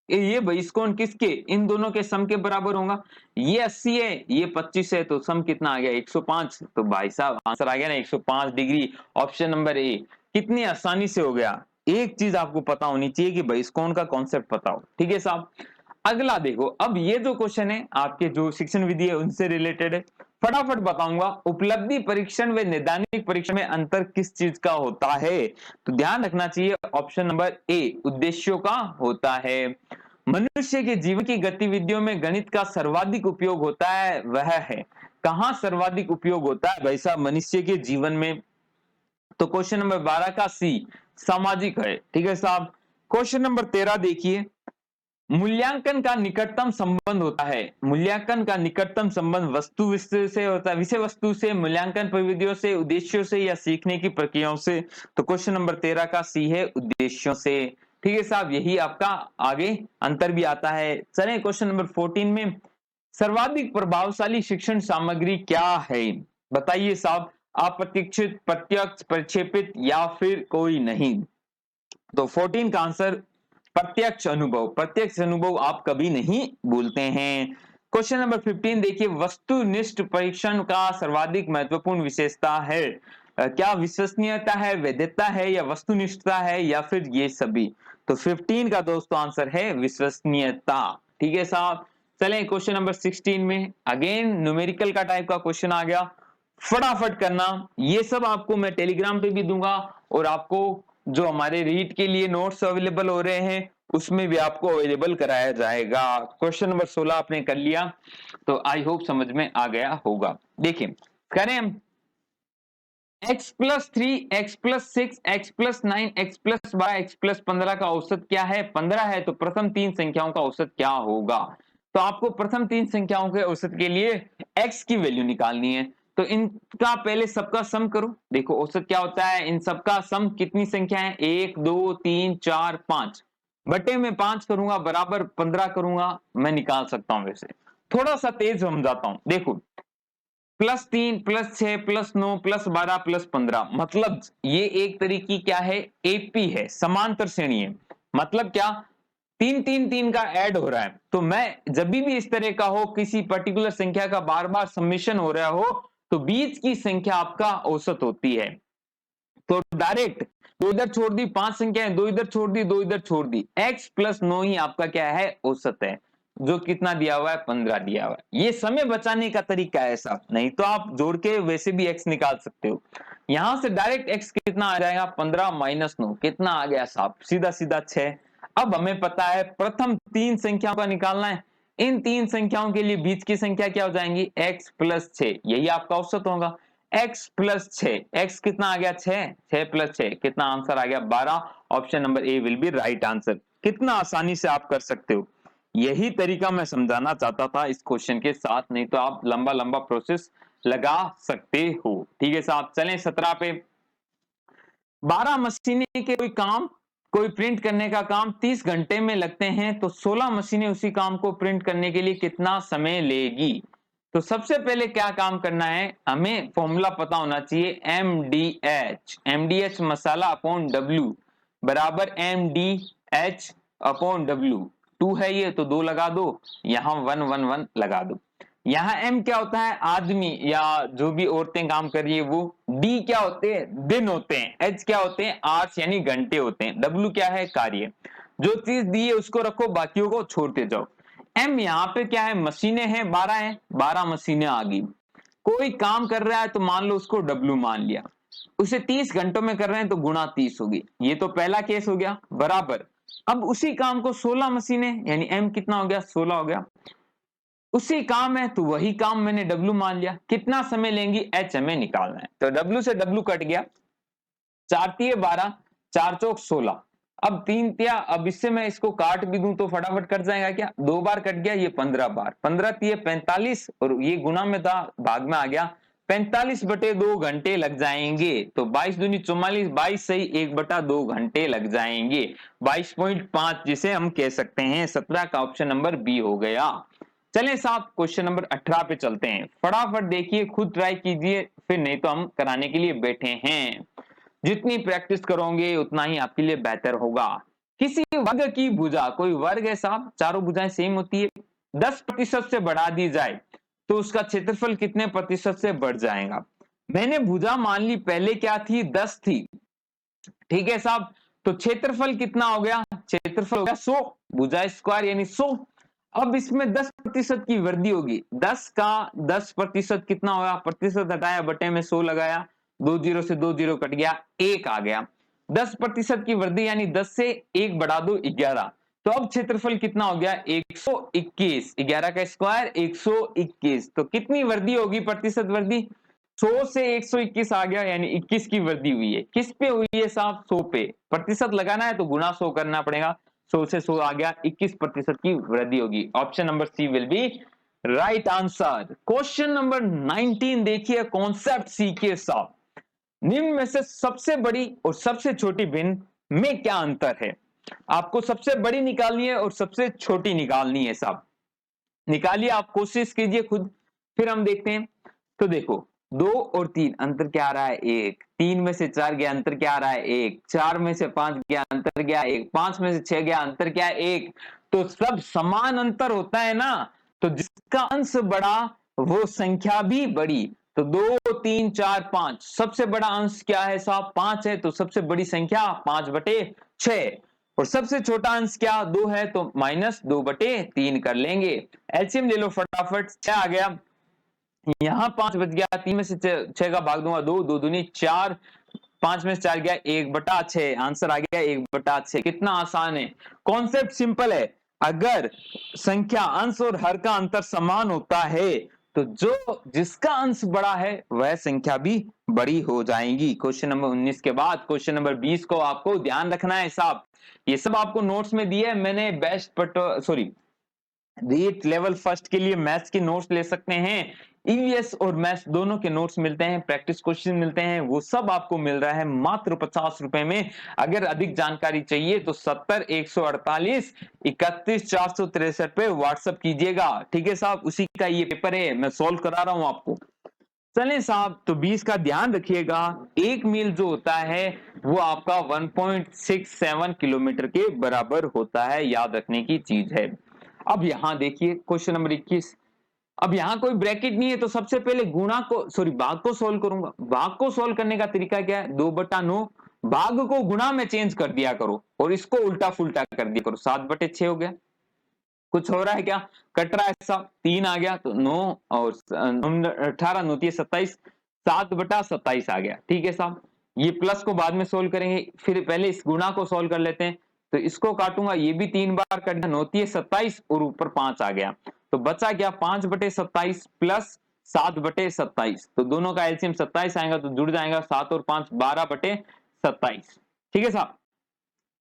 ये बहिष्कोण किसके? इन दोनों के सम के बराबर होगा। ये 80 है, ये 25 है, तो सम कितना आ गया? 105। तो भाई साहब आंसर आ गया ना 105 डिग्री। Option number A. कितनी आसानी से हो गया। एक चीज आपको पता होनी चाहिए कि बहिष्कोण का कॉन्सेप्ट पता हो। ठीक है साहब, अगला देखो, अब ये जो क्वेश्चन है आपके जो शिक्षण विधि है उनसे रिलेटेड है, फटाफट बताऊंगा। उपलब्धि परीक्षण व नैदानिक परीक्षण में अंतर किस चीज का होता है? तो ध्यान रखना चाहिए, ऑप्शन नंबर ए उद्देश्यों का होता है। मनुष्य के जीवन की गतिविधियों में गणित का सर्वाधिक उपयोग होता है, वह है कहां सर्वाधिक उपयोग होता है भाई साहब मनुष्य के जीवन में? तो क्वेश्चन नंबर 12 का सी सामाजिक है। ठीक है साहब, क्वेश्चन नंबर 13 देखिए, मूल्यांकन का निकटतम संबंध होता है, मूल्यांकन का निकटतम संबंध वस्तु विषय से होता है, विषय वस्तु से, मूल्यांकन प्रविधियों से, उद्देश्यों से, या सीखने की प्रक्रियाओं से? तो क्वेश्चन नंबर 13 का सी है उद्देश्यों से। ठीक है साहब, यही आपका आगे अंतर भी आता है। चलें क्वेश्चन नंबर 14 में, सर्वाधिक प्रभावशाली शिक्षण सामग्री क्या है? बताइए साहब, अप्रत्याशित, प्रत्यक्ष, प्रक्षेपित, या फिर कोई नहीं? तो 14 का आंसर प्रत्यक्ष अनुभव। प्रत्यक्ष अनुभव आप कभी नहीं भूलते हैं। क्वेश्चन नंबर 15 देखिए, वस्तुनिष्ठ परीक्षण का सर्वाधिक महत्वपूर्ण विशेषता है? क्या विश्वसनीयता है, वैधता है, या वस्तुनिष्ठता है, या फिर ये सभी? तो 15 का दोस्तों आंसर है विश्वसनीयता। ठीक है साहब, चलें क्वेश्चन नंबर 16 में, अगेन न्यूमेरिकल का टाइप का क्वेश्चन आ गया, फटाफट करना। ये सब आपको मैं टेलीग्राम पे भी दूंगा, और आपको जो हमारे रीड के लिए नोट्स अवेलेबल हो रहे हैं उसमें भी आपको अवेलेबल कराया जाएगा। क्वेश्चन नंबर 16 आपने कर लिया, तो आई होप समझ में आ गया होगा। देखिए करें हम, x+3, x+6, x+9, x+12, x+15 का औसत क्या है? 15 है, तो प्रथम तीन संख्याओं का औसत क्या होगा? तो आपको प्रथम तीन संख्याओं के औसत के लिए x की वैल्यू निकालनी है, तो इनका पहले सबका सम करो। देखो औसत क्या होता है, इन सबका सम कितनी संख्या है? 1 2 3 4 5 बटे में 5 करूंगा बराबर 15 करूंगा, मैं निकाल सकता हूं। वैसे थोड़ा सा तेज समझाता हूं, देखो +3 +6 +9 +12 +15, मतलब ये एक तरीके क्या है? एपी है, समांतर श्रेणी है। मतलब क्या? 3 3 3 का ऐड हो रहा है, तो मैं जब भी इस तरह का हो, किसी पर्टिकुलर संख्या का बार बार सम्मिशन हो रहा हो, तो बीच की संख्या आपका औसत होती है। तो डायरेक्ट दो इधर छोड़ दी, 5 संख्याएं, दो इधर छोड़ दी, दो इधर छोड़ दी, x + 9 ही आपका क्या है? औसत है। जो कितना दिया हुआ है 15 दिया हुआ है। ये समय बचाने का तरीका है साहब, नहीं तो आप जोड़ के वैसे भी x निकाल सकते हो। यहां से डायरेक्ट x कितना आ जाएगा 15 माइनस 9 कितना आ गया साहब, सीधा सीधा 6। अब हमें पता है प्रथम तीन संख्याओं का निकालना है, इन तीन संख्याओं के लिए बीच की संख्या क्या हो जाएंगी x प्लस 6, यही आपका औसत होगा। x प्लस 6, x कितना आ गया 6, 6 प्लस 6 कितना आंसर आ गया 12। Option number A will be right answer. कितना आसानी से आप कर सकते हो, यही तरीका मैं समझाना चाहता था इस क्वेश्चन के साथ, नहीं तो आप लंबा लंबा प्रोसेस लगा सकते हो। ठीक है साहब, चलें 17 पे। 12 मशीनें के कोई प्रिंट करने का काम 30 घंटे में लगते हैं, तो 16 मशीनें उसी काम को प्रिंट करने के लिए कितना समय लेगी। तो सबसे पहले क्या काम करना है, हमें फॉर्मूला पता होना चाहिए एमडीएच मसाला अपॉन डब्ल्यू बराबर एमडीएच अपॉन डब्ल्यू। 2 है ये तो 2 लगा दो, यहां 1 1 1 लगा दो। यहाँ एम क्या होता है आदमी या जो भी औरतें काम कर रही है वो, डी क्या होते हैं दिन होते हैं, एच क्या होते हैं आवर्स यानी घंटे होते हैं, डब्ल्यू क्या है कार्य। जो चीज दी है उसको रखो, बाकियों को छोड़ते जाओ। एम यहाँ पे क्या है मशीनें हैं 12 है, 12 मशीनें आ गई। कोई काम कर रहा है तो मान लो उसको डब्ल्यू मान लिया, उसे 30 घंटों में कर रहे हैं तो गुणा 30 होगी, ये तो पहला केस हो गया बराबर। अब उसी काम को 16 मशीनें यानी एम कितना हो गया 16 हो गया, उसी काम है तो वही काम मैंने डब्ल्यू मान लिया, कितना समय लेंगी एच हमें निकालना है। तो डब्ल्यू से डब्ल्यू कट गया, 4 तिये 12, 4 चौक 16, अब 3 तिया, अब इससे मैं इसको काट भी दूं तो फटाफट कट जाएगा क्या, 2 बार कट गया, ये 15 बार, 15 तिये 45 और ये गुना में था भाग में आ गया, 45/2 घंटे लग जाएंगे। तो 22 दूनी 44, 22 सही 1/2 घंटे लग जाएंगे, 22.5 जिसे हम कह सकते हैं। 17 का ऑप्शन नंबर बी हो गया। चलें साहब क्वेश्चन नंबर 18 पे चलते हैं, फटाफट देखिए खुद ट्राई कीजिए, फिर नहीं तो हम कराने के लिए बैठे हैं। जितनी प्रैक्टिस करोगे उतना ही आपके लिए बेहतर होगा। किसी वर्ग की भुजा, कोई वर्ग है साहब चारों भुजाएं सेम होती है, 10% से बढ़ा दी जाए तो उसका क्षेत्रफल कितने प्रतिशत से बढ़ जाएगा। मैंने भुजा मान ली पहले क्या थी 10 थी, ठीक है साहब, तो क्षेत्रफल कितना हो गया, क्षेत्रफल हो गया 100, भुजा स्क्वायर यानी 100। अब इसमें 10% की वृद्धि होगी, 10 का 10% कितना होगा, प्रतिशत हटाया बटे में 100 लगाया, 2 जीरो से 2 जीरो कट गया, 1 आ गया। 10% की वृद्धि यानी 10 से 1 बढ़ा दो 11, तो अब क्षेत्रफल कितना हो गया 121, 11 का स्क्वायर 121। तो कितनी वृद्धि होगी प्रतिशत वृद्धि, 100 से 121 आ गया यानी 21 की वृद्धि हुई है। किस पे हुई है साहब 100 पे, प्रतिशत लगाना है तो गुना 100 करना पड़ेगा, 100 से 100 आ गया 21% की वृद्धि होगी। Option number C will be right answer. Question number 19 देखिए कॉन्सेप्ट सी के साथ, निम्न में से सबसे बड़ी और सबसे छोटी भिन्न में क्या अंतर है। आपको सबसे बड़ी निकालनी है और सबसे छोटी निकालनी है साहब, निकालिए आप कोशिश कीजिए खुद, फिर हम देखते हैं। तो देखो 2 और 3 अंतर क्या आ रहा है 1, 3 में से 4 गया अंतर क्या आ रहा है 1, 4 में से 5 गया अंतर क्या 1, 5 में से 6 गया अंतर क्या 1। तो सब समान अंतर होता है ना, तो जिसका अंश बड़ा वो संख्या भी बड़ी। तो 2 3 4 5, सबसे बड़ा अंश क्या है साहब 5 है, तो सबसे बड़ी संख्या 5/6, और सबसे छोटा अंश क्या 2 है, तो -2/3 कर लेंगे। एलसीएम ले लो फटाफट, क्या आ गया यहां 5 बच गया, 3 में से 6 का भाग दूंगा 2, 2 दूनी 4, 5 में से 4 गया 1/6, आंसर आ गया 1/6। कितना आसान है, कॉन्सेप्ट सिंपल है। अगर संख्या अंश और हर का अंतर समान होता है तो जो जिसका अंश बड़ा है वह संख्या भी बड़ी हो जाएगी। क्वेश्चन नंबर 19 के बाद क्वेश्चन नंबर 20 को आपको ध्यान रखना है साहब, ये सब आपको नोट्स में दिए है मैंने, best sorry REET level first के लिए मैथ्स के नोट्स ले सकते हैं, ईवीएस और मैथ्स दोनों के नोट्स मिलते हैं, प्रैक्टिस क्वेश्चन मिलते हैं, वो सब आपको मिल रहा है मात्र 50 रुपए में। अगर अधिक जानकारी चाहिए तो 70 148 31 463 पे व्हाट्सएप कीजिएगा, ठीक है साहब, उसी का ये पेपर है, मैं सॉल्व करा रहा हूं आपको। चलें साहब, तो 20 का ध्यान रखिएगा, एक मील जो होता है वो आपका 1.67 किलोमीटर के बराबर होता है, याद रखने की चीज है। अब यहां देखिए क्वेश्चन नंबर 21, अब यहां कोई ब्रैकेट नहीं है तो सबसे पहले गुणा को सॉरी भाग को सोल्व करूंगा। भाग को सोल्व करने का तरीका क्या है, 2/9, भाग को गुणा में चेंज कर दिया करो और इसको उल्टा फुल्टा कर दिया करो, 7/6 हो गया। कुछ हो रहा है क्या, कट रहा है सब, 3 आ गया तो 9 और 18 9 27, 7/27 आ गया। ठीक है साहब, ये प्लस को बाद में सोल्व करेंगे, फिर पहले इस गुणा को सोल्व कर लेते हैं। तो इसको काटूंगा, ये भी 3 बार कट गया, 9 27 और ऊपर 5 आ गया, तो बचा क्या 5/27 प्लस 7/27, तो दोनों का एलसीएम 27 आएगा तो जुड़ जाएगा 7 और 5 12/27। ठीक है साहब,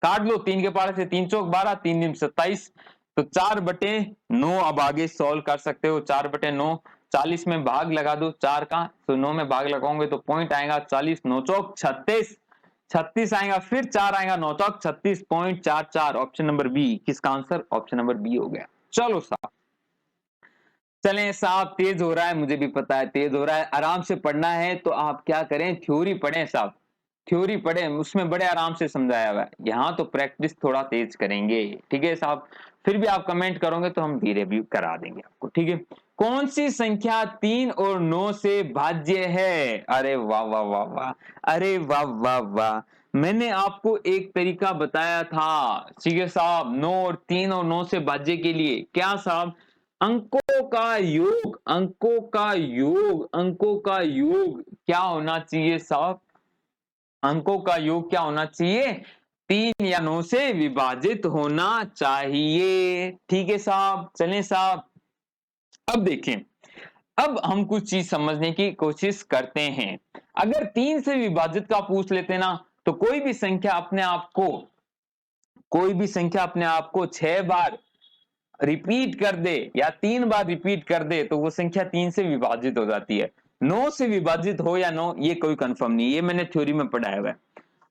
काट लो, 3 के पारे से 3 चौक 12, 3 दूनी 27, तो 4/9 अब आगे सॉल्व कर सकते हो। 4/9, 40 में भाग लगा दो 4 का, तो 9 में भाग लगाओगे तो पॉइंट आएगा 40, 9 चौक 36, 36 आएगा, फिर 4 आएगा, 9 चौक 36.44। ऑप्शन नंबर बी, किसका आंसर, ऑप्शन नंबर बी हो गया। चलो साहब, चलें साहब, तेज हो रहा है, मुझे भी पता है तेज हो रहा है, आराम से पढ़ना है तो आप क्या करें, थ्योरी पढ़ें साहब, थ्योरी पढ़ें, उसमें बड़े आराम से समझाया हुआ है, यहाँ तो प्रैक्टिस थोड़ा तेज करेंगे। ठीक है साहब, फिर भी आप कमेंट करोगे तो हम धीरे भी करा देंगे आपको। ठीक है, कौन सी संख्या 3 और 9 से भाज्य है? अरे वाह वाह वाह वाह, अरे वाह वाह वाह, मैंने आपको एक तरीका बताया था। ठीक है साहब, 9 और 3 और 9 से भाज्य के लिए क्या साहब, अंकों का योग, अंकों का योग, अंकों का योग क्या होना चाहिए साहब, अंकों का योग क्या होना चाहिए, 3 या 9 से विभाजित होना चाहिए। ठीक है साहब, चलें साहब, अब देखें, अब हम कुछ चीज समझने की कोशिश करते हैं। अगर 3 से विभाजित का पूछ लेते ना, तो कोई भी संख्या अपने आप को, कोई भी संख्या अपने आप को 6 बार रिपीट कर दे या 3 बार रिपीट कर दे तो वो संख्या 3 से विभाजित हो जाती है। 9 से विभाजित हो या 9, ये कोई कंफर्म नहीं, ये मैंने थ्योरी में पढ़ाया हुआ है।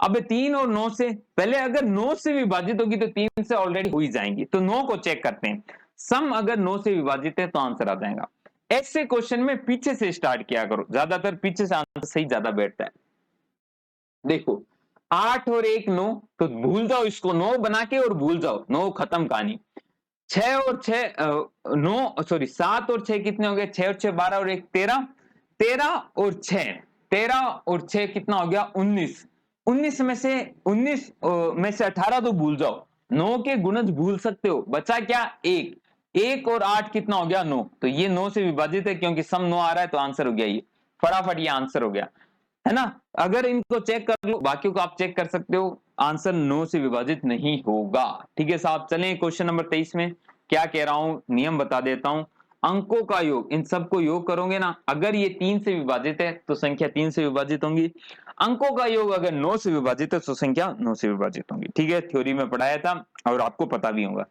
अब 3 और 9 से पहले, अगर 9 से विभाजित होगी तो 3 से ऑलरेडी हो ही जाएंगी, तो 9 को चेक करते हैं। सम अगर 9 से विभाजित है तो आंसर आ जाएगा। ऐसे क्वेश्चन में पीछे से स्टार्ट किया करो, ज्यादातर पीछे से आंसर सही ज्यादा बैठता है। देखो 8 और 1 9, तो भूल जाओ इसको, 9 बना के और भूल जाओ, 9 खत्म कहानी। 6 और 6 9 सॉरी 7 और 6 कितने हो गए, 6 और 6 12 और 1 13, 13 और 6, 13 और 6 कितना हो गया 19, 19 में से 19 में से 18 तो भूल जाओ, 9 के गुणज भूल सकते हो, बचा क्या 1, 1 और 8 कितना हो गया 9, तो ये 9 से विभाजित है क्योंकि सम 9 आ रहा है तो आंसर हो गया, ये फटाफट ये आंसर हो गया, है ना। अगर इनको चेक कर लो, बाकियों को आप चेक कर सकते हो, आंसर 9 से विभाजित नहीं होगा। ठीक है साहब, चलें क्वेश्चन नंबर 23 में क्या कह रहा हूं, नियम बता देता हूं। अंकों का योग, इन सबको योग करोगे ना, अगर ये 3 से विभाजित है तो संख्या 3 से विभाजित होंगी, अंकों का योग अगर 9 से विभाजित है तो संख्या 9 से विभाजित होंगी। ठीक है, थ्योरी में पढ़ाया था और आपको पता भी होगा।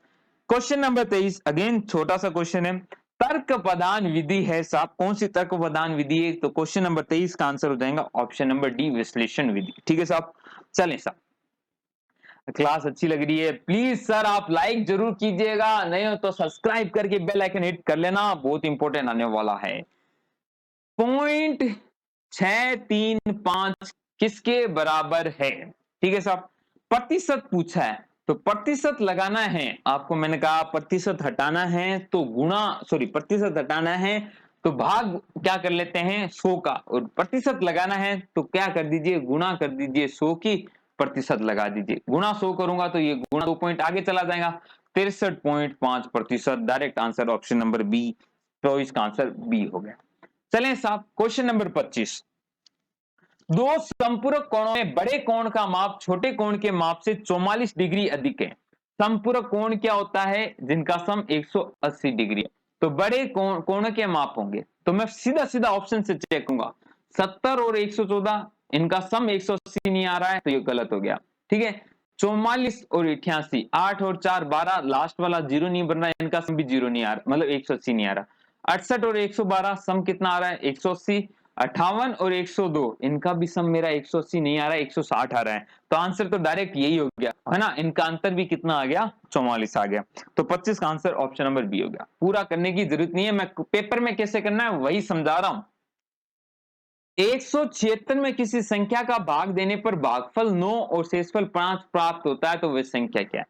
क्वेश्चन नंबर 23 अगेन छोटा सा क्वेश्चन है, तर्क प्रधान विधि है साहब, कौन सी तर्क प्रधान विधि है, तो क्वेश्चन नंबर 23 का आंसर हो जाएगा ऑप्शन नंबर डी, विश्लेषण विधि। ठीक है साहब, चलें साहब, क्लास अच्छी लग रही है प्लीज सर आप लाइक जरूर कीजिएगा, नहीं हो तो सब्सक्राइब करके बेल आइकन हिट कर लेना, बहुत इंपॉर्टेंट आने वाला है। 0.635 किसके बराबर है? ठीक है साहब, प्रतिशत पूछा है तो प्रतिशत लगाना है आपको, मैंने कहा प्रतिशत हटाना है तो गुणा, सॉरी प्रतिशत हटाना है तो भाग क्या कर लेते हैं 100 का, और प्रतिशत लगाना है तो क्या कर दीजिए गुणा कर दीजिए 100 की, प्रतिशत लगा दीजिए, गुणा 100 करूंगा तो ये गुणा 2 पॉइंट आगे चला जाएगा, 63.5%। Direct answer option number B, तो इसका आंसर बी हो गया। चलें साहब, क्वेश्चन नंबर 25, दो संपूरक कोणों में बड़े कोण का माप छोटे कोण के माप से 44 डिग्री अधिक है। संपूरक कोण क्या होता है, जिनका सम 180 डिग्री है, तो बड़े कोण के माप होंगे, तो मैं सीधा सीधा ऑप्शन से चेक करूंगा, 70 और 114 इनका सम 180 नहीं आ रहा है तो ये गलत हो गया। ठीक है, 44 और 88, 8 और 4 12, लास्ट वाला जीरो नहीं बन रहा है, इनका सम भी जीरो नहीं आ रहा, मतलब 180 नहीं आ रहा। 68 और 112 सम कितना आ रहा है 180, 58 और 102 इनका भी सम मेरा 180 नहीं आ रहा है, 160 आ रहा है, तो आंसर तो डायरेक्ट यही हो गया, है ना, इनका अंतर भी कितना आ गया 44 आ गया, तो 25 का आंसर ऑप्शन नंबर बी हो गया। पूरा करने की जरूरत नहीं है, मैं पेपर में कैसे करना है वही समझा रहा हूं। 176 में किसी संख्या का भाग देने पर भागफल 9 और शेषफल 5 प्राप्त होता है तो वह संख्या क्या है?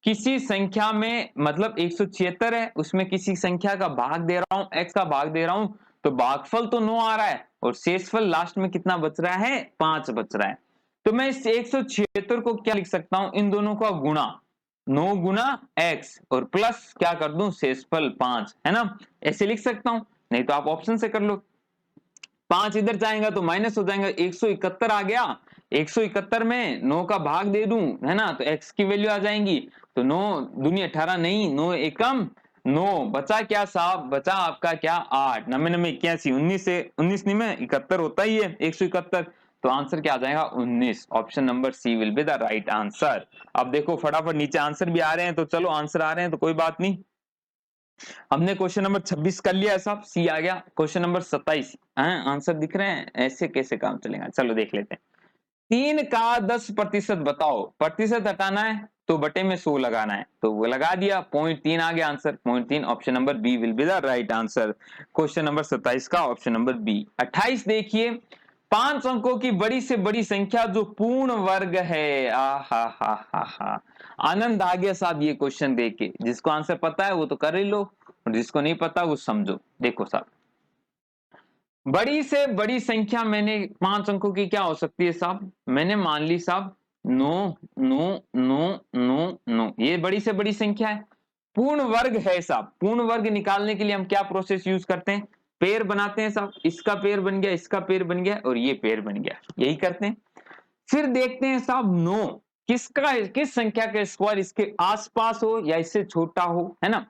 किसी संख्या में, मतलब 176 है, उसमें किसी संख्या का भाग दे रहा हूं, x का भाग दे रहा हूं, तो भागफल तो 9 आ रहा है और शेषफल लास्ट में कितना बच रहा है 5 बच रहा है, तो मैं इस 176 को क्या लिख सकता हूं, इन दोनों का गुणा, 9 गुना x और प्लस क्या कर दूं शेषफल 5, है ना, ऐसे लिख सकता हूं, नहीं तो आप ऑप्शन से कर लो। 5 इधर जाएगा तो माइनस हो जाएगा, 171 आ गया, 171 में 9 का भाग दे दूं, है ना, तो x की वैल्यू आ जाएंगी, तो 9 दूनी 18 नहीं, 9 एकम 9, बचा क्या साहब, बचा आपका क्या 8, 9 9 81, 19 से 19 नहीं में 71 होता ही है 171, तो आंसर क्या आ जाएगा 19, option number C will be the right answer. अब देखो फटाफट नीचे आंसर भी आ रहे हैं, तो चलो आंसर आ रहे हैं तो कोई बात नहीं। हमने क्वेश्चन नंबर 26 कर लिया साहब, सी आ गया। क्वेश्चन नंबर 27 आंसर दिख रहे हैं, ऐसे कैसे काम चलेगा, चलो देख लेते हैं। 3 का 10% बताओ, प्रतिशत हटाना है तो बटे में 100 लगाना है, तो वो लगा दिया, 0.3 आ गया answer, 0.3, option number B will be the right answer. Question number 27 का ऑप्शन नंबर बी। 28 देखिए, 5 अंकों की बड़ी से बड़ी संख्या जो पूर्ण वर्ग है, हा आनंद आ गया साहब ये क्वेश्चन देख के, जिसको आंसर पता है वो तो कर ही लो, और जिसको नहीं पता वो समझो। देखो साहब, बड़ी से बड़ी संख्या मैंने 5 अंकों की क्या हो सकती है साहब, मैंने मान ली साहब 9 9 9 9 9, ये बड़ी से बड़ी संख्या है, पूर्ण वर्ग है साहब। पूर्ण वर्ग निकालने के लिए हम क्या प्रोसेस यूज करते हैं, पेयर बनाते हैं साहब, इसका पेयर बन गया, इसका पेयर बन गया और ये पेयर बन गया, यही करते हैं। फिर देखते हैं साहब 9 किसका, किस संख्या का स्क्वायर इसके आसपास हो या इससे छोटा हो, है ना,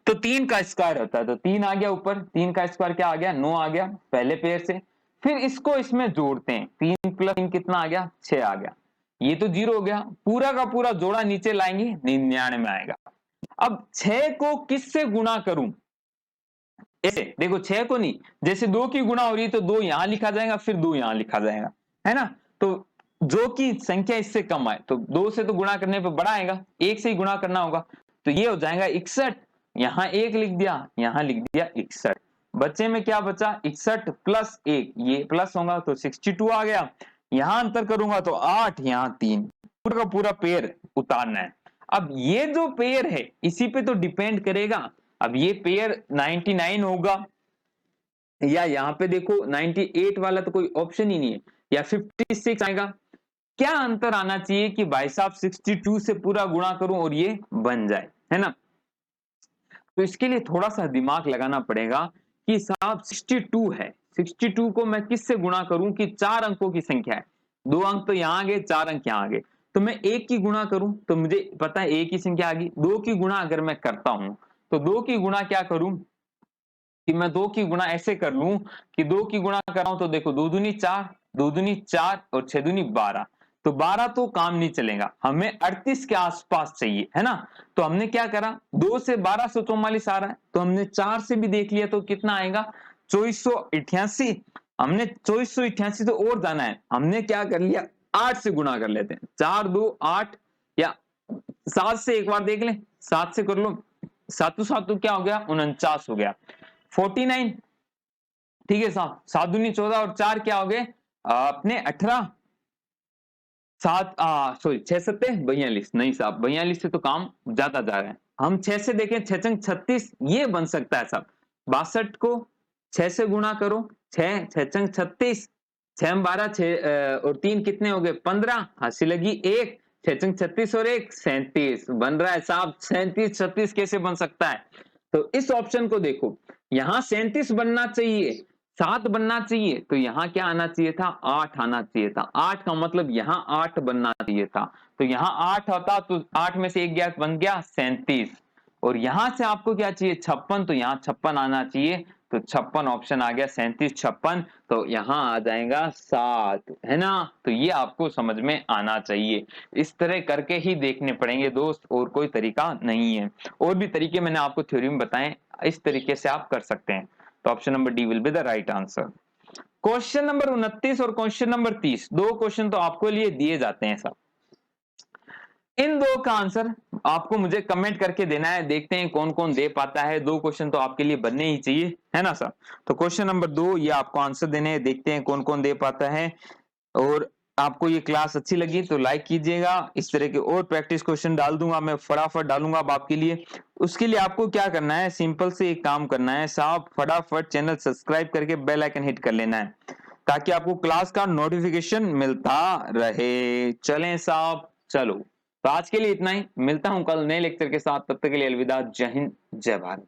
तो 3 का स्क्वायर होता है, तो 3 आ गया ऊपर, 3 का स्क्वायर क्या आ गया 9 आ गया पहले पेयर से। फिर इसको इसमें जोड़ते हैं, 3 प्लस 3 कितना आ गया 6 आ गया, ये तो 0 हो गया, पूरा का पूरा जोड़ा नीचे लाएंगे 99 में आएगा। अब 6 को किससे गुणा करूं, ऐसे देखो 6 को नहीं, जैसे 2 की गुणा हो रही है तो 2 यहां लिखा जाएगा फिर 2 यहां लिखा जाएगा, है ना, तो जो की संख्या इससे कम आए तो 2 से तो गुणा करने पे बड़ा आएगा, 1 से ही गुणा करना होगा, तो ये हो जाएगा 61, यहां 1 लिख दिया, यहां लिख दिया 61, बच्चे में क्या बचा 61 प्लस 1, ये प्लस होगा तो 62 आ गया, यहां अंतर करूंगा तो 8, यहां 3, पूरा का पूरा पेयर उतारना है। अब ये जो पेयर है इसी पे तो डिपेंड करेगा, अब ये पेयर 99 होगा या यहाँ पे देखो 98 वाला तो कोई ऑप्शन ही नहीं है, या 56 आएगा, क्या अंतर आना चाहिए कि भाई साहब 62 से पूरा गुणा करूं और ये बन जाए, है ना, तो इसके लिए थोड़ा सा दिमाग लगाना पड़ेगा कि साहब 62 है, 62 को मैं किससे गुणा करूं कि 4 अंकों की संख्या है, 2 अंक तो यहां आ गए 4 अंक यहां आ गए, तो मैं 1 की गुणा करूं तो मुझे पता है 1 की संख्या आ गई, 2 की गुणा अगर मैं करता हूं तो 2 की गुणा क्या करूं कि मैं 2 की गुणा ऐसे कर लूं कि 2 की गुणा कर रहा हूं तो देखो 2 दूनी 4, 2 दूनी 4 और 6 दूनी 12, तो 12 तो काम नहीं चलेगा, हमें 38 के आसपास चाहिए, है ना, तो हमने क्या करा 2 से 1244 आ रहा है, तो हमने 4 से भी देख लिया तो कितना आएगा 2488, हमने 2488 तो और जाना है, हमने क्या कर लिया 8 से गुणा कर लेते हैं, 4 2 8, या 7 से एक बार देख लें, 7 से कर लो, 7 7 क्या हो गया 49 हो गया, 49, ठीक है साहब, 7 दूनी 14 और 4 क्या हो गए अपने 18, 7 सॉरी 6 सत्ते 42, नहीं साहब 42 से तो काम ज्यादा जा रहा है, हम 6 से देखें 6 चंग 36, ये बन सकता है साहब, 62 को 6 से गुणा करो, 6 6 चंग 36, 6 12 6 और 3 कितने हो गए 15, हंसी लगी 1, 6 चंग 36 और 1 37 बन रहा है साहब, 37 36 कैसे बन सकता है, तो इस ऑप्शन को देखो, यहां 37 बनना चाहिए, 7 बनना चाहिए, तो यहां क्या आना चाहिए था 8 आना चाहिए था, 8 का मतलब यहां 8 बनना चाहिए था, तो यहां 8 होता तो 8 में से एक गया बन गया 37, और यहां से आपको क्या चाहिए 56, तो यहां 56 आना चाहिए, तो 56 ऑप्शन आ गया, 37 56, तो यहां आ जाएगा 7, है ना, तो ये आपको समझ में आना चाहिए, इस तरह करके ही देखने पड़ेंगे दोस्त, और कोई तरीका नहीं है, और भी तरीके मैंने आपको थ्योरी में बताए, इस तरीके से आप कर सकते हैं, तो option number D will be the right answer. Question number 29 और क्वेश्चन नंबर 30, दो क्वेश्चन तो आपको लिए दिए जाते हैं साहब, इन दो का आंसर आपको मुझे कमेंट करके देना है, देखते हैं कौन कौन दे पाता है, दो क्वेश्चन तो आपके लिए बनने ही चाहिए, है ना सर, तो क्वेश्चन नंबर 2 ये आपको आंसर देने हैं, देखते हैं कौन कौन दे पाता है, और आपको ये क्लास अच्छी लगी तो लाइक कीजिएगा, इस तरह के और प्रैक्टिस क्वेश्चन डाल दूंगा मैं, फटाफट डालूंगा अब आपके लिए, उसके लिए आपको क्या करना है, सिंपल से एक काम करना है साहब, फटाफट चैनल सब्सक्राइब करके बेल आइकन हिट कर लेना है, ताकि आपको क्लास का नोटिफिकेशन मिलता रहे, चलें साहब चलो, तो आज के लिए इतना ही, मिलता हूं कल नए लेक्चर के साथ, तब तक के लिए अलविदा, जय हिंद जय भारत।